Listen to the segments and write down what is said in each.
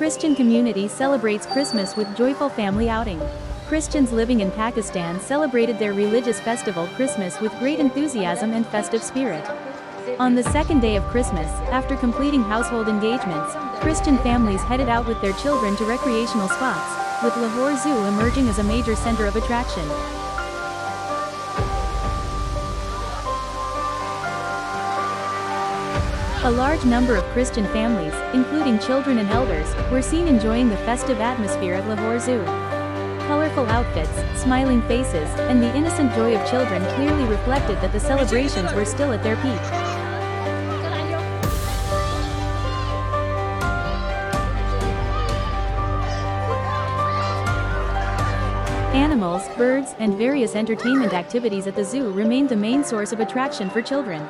Christian community celebrates Christmas with joyful family outing. Christians living in Pakistan celebrated their religious festival Christmas with great enthusiasm and festive spirit. On the second day of Christmas, after completing household engagements, Christian families headed out with their children to recreational spots, with Lahore Zoo emerging as a major center of attraction. A large number of Christian families, including children and elders, were seen enjoying the festive atmosphere at Lahore Zoo. Colorful outfits, smiling faces, and the innocent joy of children clearly reflected that the celebrations were still at their peak. Animals, birds, and various entertainment activities at the zoo remained the main source of attraction for children.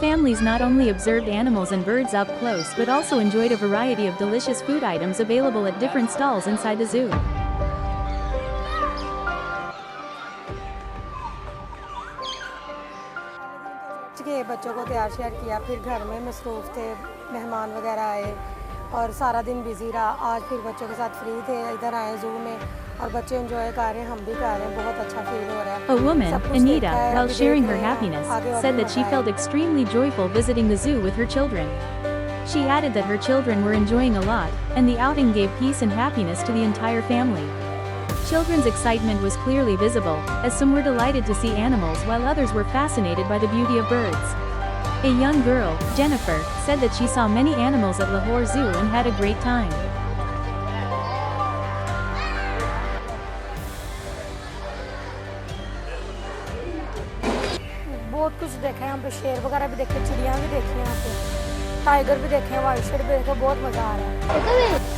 Families not only observed animals and birds up close but also enjoyed a variety of delicious food items available at different stalls inside the zoo. बच्चों को तैयार share किया, फिर घर में मसरूफ़ थे, मेहमान वगैरह आए और सारा दिन बिजी रहा। आज फिर बच्चों के साथ फ्री थे, इधर आए ज़ू में और बच्चे एंजॉय कर रहे हैं, हम भी कर रहे हैं, बहुत अच्छा फील हो रहा है। A woman, Anita, while sharing her happiness, said that she felt extremely joyful visiting the zoo with her children. She added that her children were enjoying a lot, and the outing gave peace and happiness to the entire family. Children's excitement was clearly visible, as some were delighted to see animals while others were fascinated by the beauty of birds. A young girl, Jennifer, said that she saw many animals at Lahore Zoo and had a great time. बहुत कुछ देखा है यहाँ पे, शेर वगैरह भी देखे, चिड़िया भी देखी हैं यहाँ पे, टाइगर भी देखे, वाइट शेर भी देखे, बहुत मज़ा आ रहा है।